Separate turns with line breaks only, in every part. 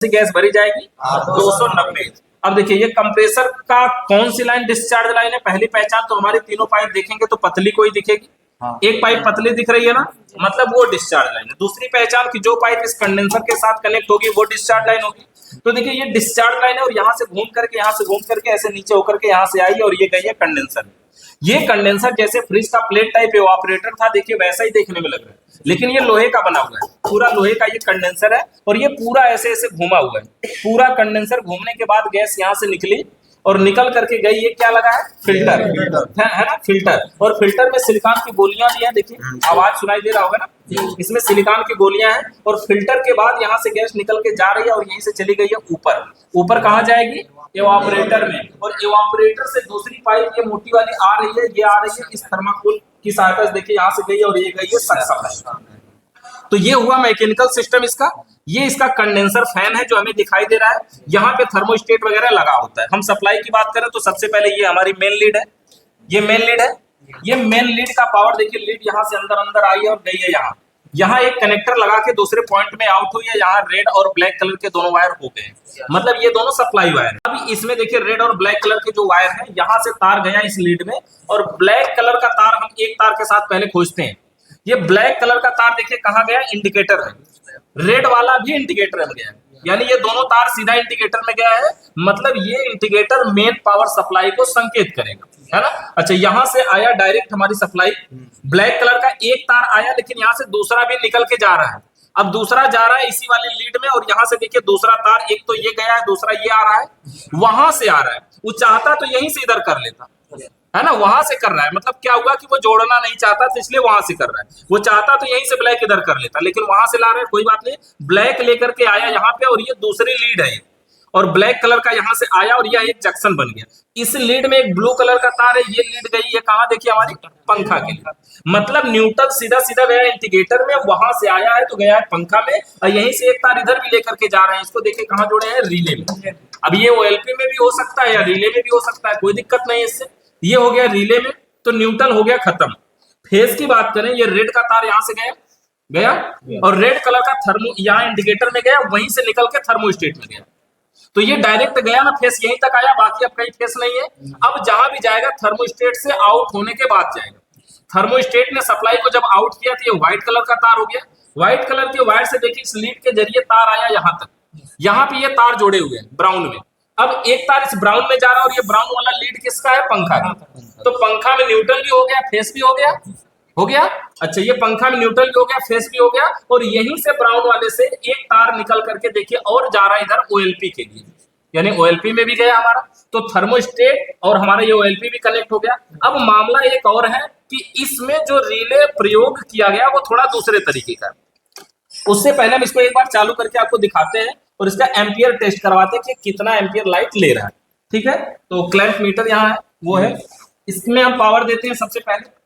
Gas भरी जाएगी 290। अब देखिए ये कंप्रेसर का कौन सी लाइन डिस्चार्ज लाइन है, पहली पहचान तो हमारी तीनों पाइप देखेंगे तो पतली कोई दिखेगी। एक पाइप पतली दिख रही है ना, मतलब वो डिस्चार्ज लाइन है। दूसरी पहचान की जो पाइप इस कंडेंसर के साथ कनेक्ट होगी वो डिस्चार्ज लाइन होगी। तो देखिए ये डिस्चार्ज लाइन है और यहाँ से घूम करके ऐसे नीचे होकर के यहाँ से आई और ये गई है कंडेंसर में। ये कंडेंसर जैसे फ्रिज का प्लेट टाइप इवापोरेटर था, देखिए वैसा ही देखने में लग रहा है, लेकिन ये लोहे का बना हुआ है, पूरा लोहे का ये कंडेंसर है और ये पूरा ऐसे ऐसे घूमा हुआ है। पूरा कंडेंसर घूमने के बाद गैस यहाँ से निकली और निकल करके गई। ये क्या लगा है, फिल्टर है ना, फिल्टर। और फिल्टर में सिलिकॉन की गोलियां भी हैं, देखिए आवाज सुनाई दे रहा होगा ना, इसमें सिलिकॉन की गोलियां हैं। और फिल्टर के बाद यहाँ से गैस निकल के जा रही है और यहीं से चली गई है ऊपर। ऊपर कहाँ जाएगी, इवापोरेटर में। और इवापोरेटर से दूसरी पाइप ये मोटी वाली आ रही है, ये आ रही है इस थर्माकोल की सहायता से, देखिए यहाँ से गई और ये गई है सक्शन। तो ये हुआ मैकेनिकल सिस्टम इसका। ये इसका कंडेंसर फैन है जो हमें दिखाई दे रहा है। यहाँ पे थर्मोस्टेट वगैरह लगा होता है। हम सप्लाई की बात करें तो सबसे पहले ये हमारी मेन लीड है, ये मेन लीड है। ये मेन लीड का पावर देखिए, लीड यहाँ से अंदर आई है और गई है यहाँ। यहाँ एक कनेक्टर लगा के दूसरे पॉइंट में आउट हुई है, यहाँ रेड और ब्लैक कलर के दोनों वायर हो गए, मतलब ये दोनों सप्लाई वायर है। अभी इसमें देखिए रेड और ब्लैक कलर के जो वायर है, यहाँ से तार गया इस लीड में और ब्लैक कलर का तार हम एक तार के साथ पहले खोजते हैं। ये ब्लैक कलर का तार देखिए कहाँ गया, इंडिकेटर है। रेड वाला भी इंडिकेटर में गया है, यानी ये दोनों तार सीधा इंडिकेटर में गया है, मतलब ये इंडिकेटर मेन पावर सप्लाई को संकेत करेगा, है ना। अच्छा, यहाँ से आया डायरेक्ट हमारी सप्लाई, ब्लैक कलर का एक तार आया, लेकिन यहाँ से दूसरा भी निकल के जा रहा है। अब दूसरा जा रहा है इसी वाली लीड में और यहाँ से देखिए दूसरा तार, एक तो ये गया है, दूसरा ये आ रहा है, वहां से आ रहा है। वो चाहता तो यहीं से इधर कर लेता, है ना, वहां से कर रहा है। मतलब क्या हुआ कि वो जोड़ना नहीं चाहता तो इसलिए वहां से कर रहा है। वो चाहता तो यहीं से ब्लैक इधर कर लेता, लेकिन वहां से ला रहा है, कोई बात नहीं। ब्लैक लेकर के आया यहाँ पे और ये दूसरी लीड है और ब्लैक कलर का यहाँ से आया और यह एक जंक्शन बन गया। इस लीड में एक ब्लू कलर का तार है, ये लीड गई, ये कहाँ देखिए हमारी पंखा के लिए। मतलब न्यूट्रल सीधा सीधा गया इंडिकेटर में, वहां से आया है तो गया है पंखा में, और यहीं से एक तार इधर भी लेकर के जा रहे हैं। इसको देखिए कहाँ जोड़े हैं, रिले में। अब ये ओएलपी में भी हो सकता है या रिले में भी हो सकता है, कोई दिक्कत नहीं है इससे। ये हो गया रिले में, तो न्यूट्रल हो गया खत्म। फेज की बात करें, ये रेड का तार यहाँ से गया और रेड कलर का थर्मो यहाँ इंडिकेटर में गया, वहीं से निकल के थर्मोस्टेट में गया। तो ये डायरेक्ट गया ना, फेस यहीं तक आया, बाकी अब कहीं फेस नहीं है। अब जहां भी जाएगा थर्मोस्टेट से आउट होने के बाद जाएगा। थर्मोस्टेट ने सप्लाई को जब आउट किया तो ये व्हाइट कलर का तार हो गया। व्हाइट कलर के वायर से देखिए इस लीड के जरिए तार आया यहाँ तक, यहाँ पे ये तार जोड़े हुए हैं ब्राउन में। अब एक तार इस ब्राउन में जा रहा है और ये ब्राउन वाला लीड किसका है, पंखा का। तो पंखा में न्यूट्रल भी हो गया, फेस भी हो गया। अच्छा, ये पंखा में न्यूट्रल भी हो गया, फेस भी हो गया, और यहीं से ब्राउन वाले से एक तार निकल करके देखिए और जा रहा है इधर ओएलपी के लिए, यानी ओएलपी में भी गया हमारा। तो थर्मोस्टेट और हमारा ये ओएलपी भी कनेक्ट हो गया। अब मामला एक और है कि इसमें जो रिले प्रयोग किया गया वो थोड़ा दूसरे तरीके का। उससे पहले हम इसको एक बार चालू करके आपको दिखाते हैं और इसका एम्पियर टेस्ट करवाते हैं कि कितना एम्पियर लाइट ले रहा है, ठीक है। तो क्लैंप मीटर यहाँ है, वो है, इसमें हम पावर देते हैं। सबसे पहले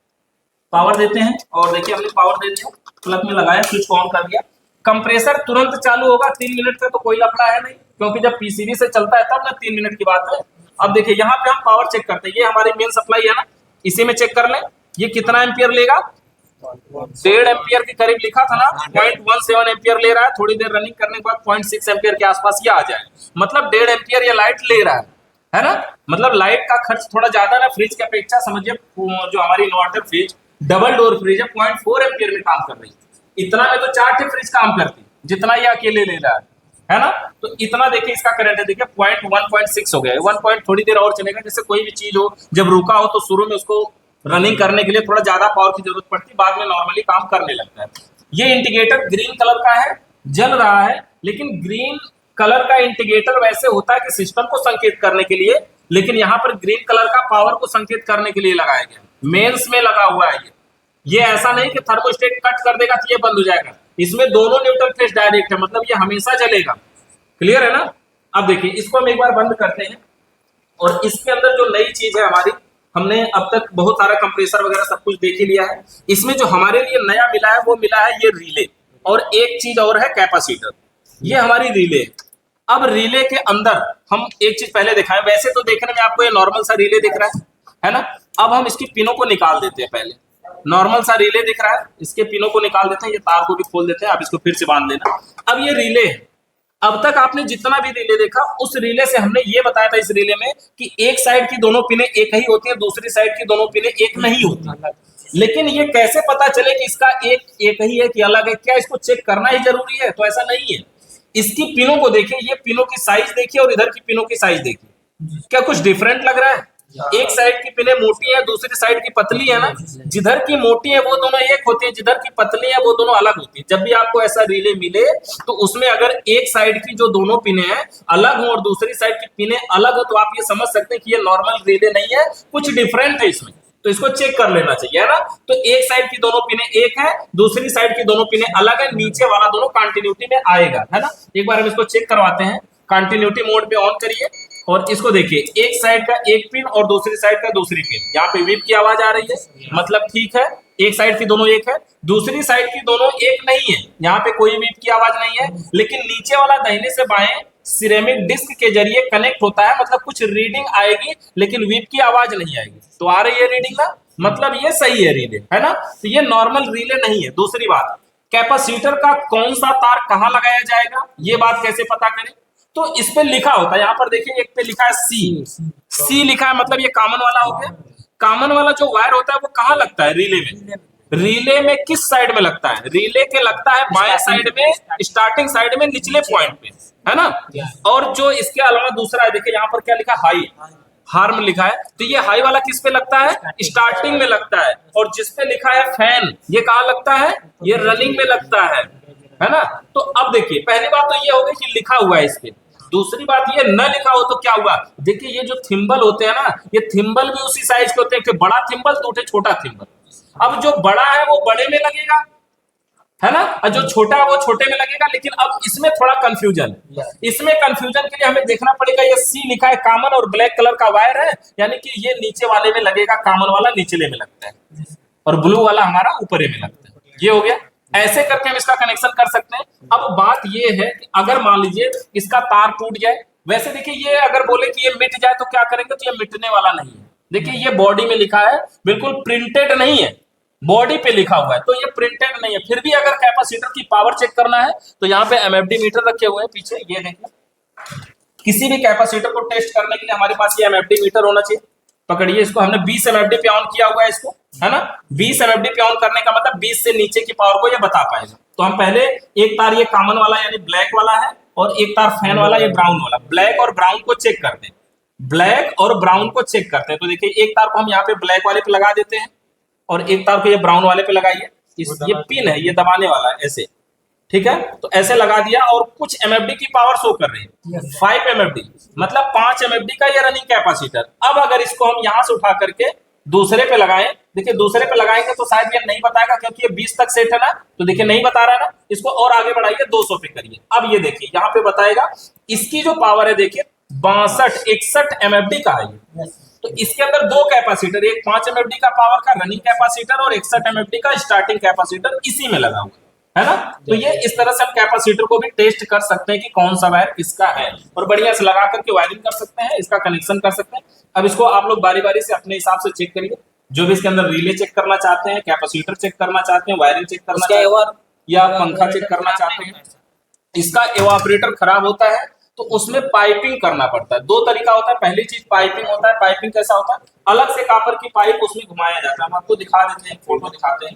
पावर देते हैं और देखिए हमने पावर दे दिया, प्लग में लगाया, स्विच ऑन कर दिया। कंप्रेसर तुरंत चालू होगा, 3 मिनट का तो कोई लफड़ा है नहीं, क्योंकि जब पीसीबी से चलता है तब ना 3 मिनट की बात है। अब देखिए यहाँ पे हम पावर चेक करते हैं, ये हमारी मेन सप्लाई है ना, इसी में चेक कर लें ये कितना एम्पियर लेगा। 1.5 एम्पियर के करीब लिखा था ना, 0.17 एम्पियर ले रहा है। थोड़ी देर रनिंग करने के बाद 0.6 एम्पियर के आसपास ये आ जाए, मतलब 1.5 एम्पियर ये लाइट ले रहा है ना। मतलब लाइट का खर्च थोड़ा ज्यादा ना फ्रिज की अपेक्षा। समझिए जो हमारी inverter fridge double door fridge है, 0.4 एम्पियर में काम कर रही है। इतना में तो 4 फ्रिज काम करती, जितना ये अकेले ले रहा है ना। तो इतना देखिए इसका करंट है, देखिए 0.1.6 हो गया है। 1 पॉइंट थोड़ी देर और चलेगा। जैसे कोई भी चीज हो, जब रुका हो तो शुरू में उसको रनिंग करने के लिए थोड़ा ज्यादा पावर की जरूरत पड़ती, बाद में नॉर्मली काम करने लगता है। ये इंडिकेटर ग्रीन कलर का है, जल रहा है, लेकिन ग्रीन कलर का इंडिकेटर वैसे होता है कि सिस्टम को संकेत करने के लिए, लेकिन यहाँ पर ग्रीन कलर का पावर को संकेत करने के लिए लगाया गया, मेंस में लगा हुआ है। ये ऐसा नहीं कि थर्मोस्टेट कट कर देगा तो ये बंद हो जाएगा। इसमें दोनों न्यूट्रल फेस डायरेक्ट है, मतलब ये हमेशा जलेगा। क्लियर है ना। अब देखिए इसको हम एक बार बंद करते हैं और इसके अंदर जो नई चीज है हमारी, हमने अब तक बहुत सारा कंप्रेसर वगैरह सब कुछ देख ही लिया है। इसमें जो हमारे लिए नया मिला है वो मिला है ये रिले, और एक चीज और है कैपेसिटर। ये हमारी रिले है। अब रिले के अंदर हम एक चीज पहले दिखाएं, वैसे तो देखने में आपको ये नॉर्मल सा रिले दिख रहा है ना। अब हम इसकी पिनों को निकाल देते हैं। पहले नॉर्मल सा रिले दिख रहा है, इसके पिनों को निकाल देते हैं, ये तार को भी खोल देते हैं। आप इसको फिर से बांध देना। अब ये रिले है, अब तक आपने जितना भी रिले देखा उस रिले से हमने ये बताया था इस रिले में कि एक साइड की दोनों पिने एक ही होती है, दूसरी साइड की दोनों पिने एक नहीं होती। लेकिन ये कैसे पता चले कि इसका एक ही है कि अलग है? क्या इसको चेक करना ही जरूरी है? तो ऐसा नहीं है। इसकी पिनों को देखिए, ये पिनों की साइज देखिए और इधर की पिनों की साइज देखिए, क्या कुछ डिफरेंट लग रहा है? एक साइड की पिने मोटी है, दूसरी साइड की पतली है ना। जिधर की मोटी है वो दोनों एक होती है, जिधर की पतली है वो दोनों अलग होती है। जब भी आपको ऐसा रिले मिले तो उसमें अगर एक साइड की जो दोनों पिने हैं अलग हो और दूसरी साइड की पिने अलग हो तो आप ये समझ सकते हैं कि ये नॉर्मल रिले नहीं है, कुछ डिफरेंट है इसमें। तो इसको चेक कर लेना चाहिए, है ना। तो एक साइड की दोनों पिने एक है, दूसरी साइड की दोनों पिने अलग है, नीचे वाला दोनों कंटिन्यूटी में आएगा, है ना। एक बार हम इसको चेक करवाते हैं। कंटिन्यूटी मोड पे ऑन करिए और इसको देखिए, एक साइड का एक पिन और दूसरी साइड का दूसरी पिन, यहाँ पे विप की आवाज आ रही है, मतलब ठीक है। एक साइड की दोनों एक है, दूसरी साइड की दोनों एक नहीं है, यहाँ पे कोई विप की आवाज नहीं है। लेकिन नीचे वाला दाहिने से बाएं सिरेमिक डिस्क के जरिए कनेक्ट होता है, मतलब कुछ रीडिंग आएगी लेकिन विप की आवाज नहीं आएगी। तो आ रही है रीडिंग ना, मतलब ये सही है रिले, है ना। तो ये नॉर्मल रिले नहीं है। दूसरी बात, कैपेसिटर का कौन सा तार कहाँ लगाया जाएगा, ये बात कैसे पता करें? तो इस पे लिखा होता है, यहाँ पर देखिए एक पे लिखा है सी लिखा है, मतलब ये कॉमन वाला हो गया। कॉमन वाला जो वायर होता है वो कहाँ लगता है रिले में? रिले में किस साइड में लगता है? रिले के लगता है बाएं साइड में, स्टार्टिंग साइड में, निचले पॉइंट पे, है ना। और जो इसके अलावा दूसरा है, देखिए यहाँ पर क्या लिखा, हाई हार्म लिखा है, तो ये हाई वाला किस पे लगता है? स्टार्टिंग में लगता है। और जिस पे लिखा है फैन, ये कहाँ लगता है? ये रनिंग में लगता है ना। तो अब देखिए, पहली बात तो ये हो गई कि लिखा हुआ है इस पे। दूसरी बात, ये न लिखा हो तो क्या हुआ? देखिए ये जो थिम्बल होते हैं ना, ये थिम्बल भी उसी साइज के होते हैं, कि बड़ा थिम्बल तो उठे छोटा थिम्बल। अब जो बड़ा है वो बड़े में लगेगा, है ना, और जो छोटा है वो छोटे में लगेगा। लेकिन अब इसमें थोड़ा कंफ्यूजन, इसमें कंफ्यूजन के लिए हमें देखना पड़ेगा, ये सी लिखा है कॉमन और ब्लैक कलर का वायर है, यानी कि ये नीचे वाले में लगेगा, कॉमन वाला निचले में लगता है और ब्लू वाला हमारा ऊपरे में लगता है। ये हो गया। ऐसे करके हम इसका कनेक्शन कर सकते हैं। अब बात ये है कि अगर मान लीजिए इसका तार टूट जाए, वैसे देखिए ये अगर बोले कि ये मिट जाए तो क्या करेंगे, तो ये मिटने वाला नहीं है। देखिए ये बॉडी में लिखा है, बिल्कुल प्रिंटेड नहीं है, बॉडी पे लिखा हुआ है, तो ये प्रिंटेड नहीं है। फिर भी अगर कैपेसिटर की पावर चेक करना है तो यहाँ पे एमएफडी मीटर रखे हुए हैं पीछे, ये देखिए। किसी भी कैपेसिटर को टेस्ट करने के लिए हमारे पास ये एमएफडी मीटर होना चाहिए। पकड़िए इसको, हमने 20 एमएफडी पे ऑन किया हुआ है इसको, है ना। 20 एमएफडी पे ऑन करने का मतलब 20 से नीचे की पावर को ये बता पाएगा। तो हम पहले एक तार ये कॉमन वाला यानी ब्लैक वाला है और एक तार फैन वाला ये ब्राउन वाला, ब्लैक और ब्राउन को चेक करते हैं। ब्लैक और ब्राउन को चेक करते हैं। तो देखिए एक तार को हम यहाँ पे ब्लैक वाले पे लगा देते हैं और एक तार को ये ब्राउन वाले पे लगाइए। ये पिन है, ये दबाने वाला है ऐसे, ठीक है। तो ऐसे लगा दिया और कुछ एमएफडी की पावर शो कर रही है, 5 एमएफडी, मतलब 5 एमएफडी का ये रनिंग कैपेसिटर। अब अगर इसको हम यहां से उठा करके दूसरे पे लगाएं, देखिए दूसरे पे लगाएंगे तो शायद ये नहीं बताएगा, क्योंकि ये 20 तक सेट है ना, तो देखिए नहीं बता रहा है ना। इसको और आगे बढ़ाइए, 200 पे करिए। अब ये देखिए यहाँ पे बताएगा इसकी जो पावर है, देखिए 62-61 एमएफडी का है ये। तो इसके अंदर दो कैपेसिटर, एक 5 एमएफडी का पावर का रनिंग कैपेसिटर और 61 एमएफडी का स्टार्टिंग कैपेसिटर इसी में लगा हुआ है ना। तो ये इस तरह से हम कैपेसिटर को भी टेस्ट कर सकते हैं कि कौन सा वायर किसका है, और बढ़िया से लगा करके वायरिंग कर सकते हैं, इसका कनेक्शन कर सकते हैं। अब इसको आप लोग बारी बारी से अपने हिसाब से चेक करिए, जो भी इसके अंदर रिले चेक करना चाहते हैं, कैपेसिटर चेक करना चाहते हैं, वायरिंग चेक करना चाहते हैं, या पंखा चेक करना चाहते हैं। इसका एवापोरेटर खराब होता है तो उसमें पाइपिंग करना पड़ता है। दो तरीका होता है, पहली चीज पाइपिंग होता है। पाइपिंग कैसा होता है? अलग से कॉपर की पाइप उसमें घुमाया जाता है। हम आपको दिखा देते हैं, फोटो दिखाते हैं।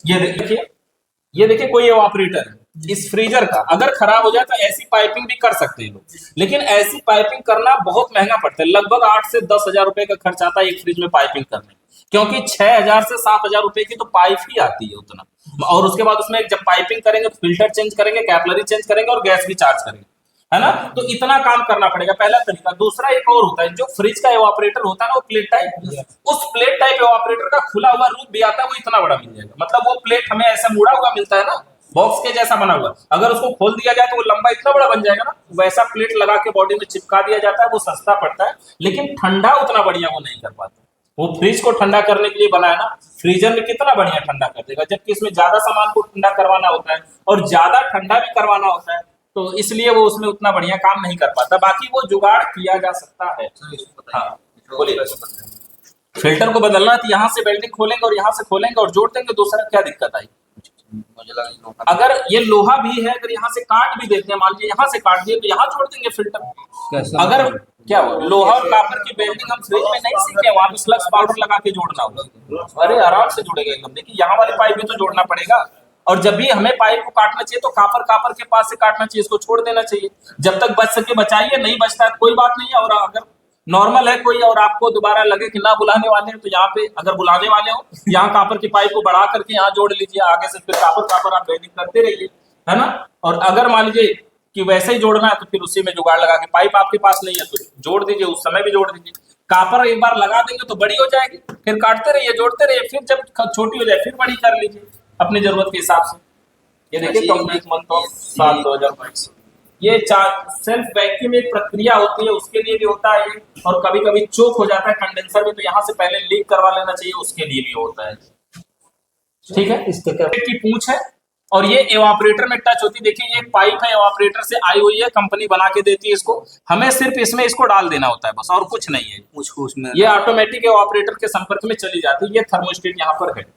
ये देखिए कोई एवापोरेटर है इस फ्रीजर का, अगर खराब हो जाए तो ऐसी पाइपिंग भी कर सकते हैं लोग, लेकिन ऐसी पाइपिंग करना बहुत महंगा पड़ता है। लगभग 8 से 10 हजार रुपए का खर्च आता है एक फ्रिज में पाइपिंग करने, क्योंकि 6000 से 7000 रुपए की तो पाइप ही आती है उतना। और उसके बाद उसमें जब पाइपिंग करेंगे तो फिल्टर चेंज करेंगे, कैपलरी चेंज करेंगे और गैस भी चार्ज करेंगे, है ना। तो इतना काम करना पड़ेगा, पहला तरीका। दूसरा एक और होता है, जो फ्रिज का एवापोरेटर होता है ना, वो प्लेट टाइप, उस प्लेट टाइप एवापोरेटर का खुला हुआ रूप भी आता है, वो इतना बड़ा मिल जाएगा। मतलब वो प्लेट हमें ऐसा मुड़ा हुआ मिलता है ना, बॉक्स के जैसा बना हुआ, अगर उसको खोल दिया जाए तो वो लंबा इतना बड़ा बन जाएगा ना। वैसा प्लेट लगा के बॉडी में चिपका दिया जाता है, वो सस्ता पड़ता है, लेकिन ठंडा उतना बढ़िया वो नहीं कर पाता। वो फ्रिज को ठंडा करने के लिए बनाया ना, फ्रीजर में कितना बढ़िया ठंडा कर देगा, जबकि इसमें ज्यादा सामान को ठंडा करवाना होता है और ज्यादा ठंडा भी करवाना होता है, तो इसलिए वो उसमें उतना बढ़िया काम नहीं कर पाता। बाकी वो जुगाड़ किया जा सकता है। हाँ बोलिए। फिल्टर को बदलना तो यहाँ से वेल्डिंग खोलेंगे और यहाँ से खोलेंगे और जोड़ देंगे, दूसरा क्या दिक्कत आई?
मुझे लगा ये लोहा।
अगर ये लोहा भी है, अगर यहाँ से काट भी देते हैं, मान लीजिए यहाँ से काट दिए तो यहाँ जोड़ देंगे फिल्टर। अगर क्या हो, लोहा और कॉपर की वेल्डिंग हम फ्रिज में नहीं सीखे, वहां पे फ्लक्स पाउडर लगा के जोड़ना होगा। अरे आराम से जुड़ेगा एकदम। देखिए यहाँ वाली पाइप भी तो जोड़ना पड़ेगा, और जब भी हमें पाइप को काटना चाहिए तो कापर के पास से काटना चाहिए, इसको छोड़ देना चाहिए। जब तक बच सके बचाइए, नहीं बचता है तो कोई बात नहीं है। और अगर नॉर्मल है कोई और आपको दोबारा लगे कि ना बुलाने वाले हैं, तो यहाँ पे अगर बुलाने वाले हो, यहाँ कापर की पाइप को बढ़ा करके यहाँ जोड़ लीजिए, आगे से फिर कापर आप वेल्डिंग करते रहिए, है ना। और अगर मान लीजिए कि वैसे ही जोड़ना है तो फिर उसी में जुगाड़ लगा के, पाइप आपके पास नहीं है तो जोड़ दीजिए, उस समय भी जोड़ दीजिए। कापर एक बार लगा देंगे तो बड़ी हो जाएगी, फिर काटते रहिए, जोड़ते रहिए, फिर जब छोटी हो जाए फिर बड़ी कर लीजिए अपनी जरूरत के हिसाब से। ये देखिए कंप्लीट मंथ ऑफ 7/2022। ये सेल्फ वैक्यूम एक प्रक्रिया होती है, उसके लिए भी होता है ये। और कभी कभी चोक हो जाता है कंडेंसर में, तो यहाँ से पहले लीक करवा लेना चाहिए, उसके लिए भी होता है। ठीक है, इस की पूंछ है, और ये एवापोरेटर में टच होती है। देखिए ये एक पाइप है, एवापोरेटर से आई हुई है, कंपनी बना के देती है इसको, हमें सिर्फ इसमें इसको डाल देना होता है बस, और कुछ नहीं है।
उसमें
ये ऑटोमेटिक एवापोरेटर के संपर्क में चली जाती है। ये थर्मोस्टेट यहाँ पर है।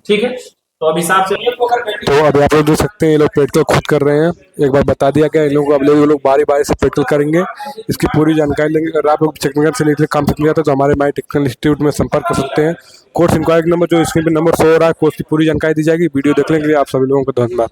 ठीक है, तो अब हिसाब से तो
अभी आप लोग देख सकते हैं ये लोग प्रैक्टिकल खुद कर रहे हैं। एक बार बता दिया गया इन लोगों को, अब लोग बारी बारी से प्रैक्टिकल करेंगे, इसकी पूरी जानकारी लेंगे। अगर आप लोग टेक्निकल से रिलेटेड काम सीखना चाहते हैं तो हमारे माई टेक्निकल इंस्टीट्यूट में संपर्क कर सकते हैं। कोर्स इंक्वायरी नंबर जो स्क्रीन पर नंबर शो हो रहा है, कोर्स की पूरी जानकारी दी जाएगी। वीडियो देखने के लिए आप सभी लोगों को धन्यवाद।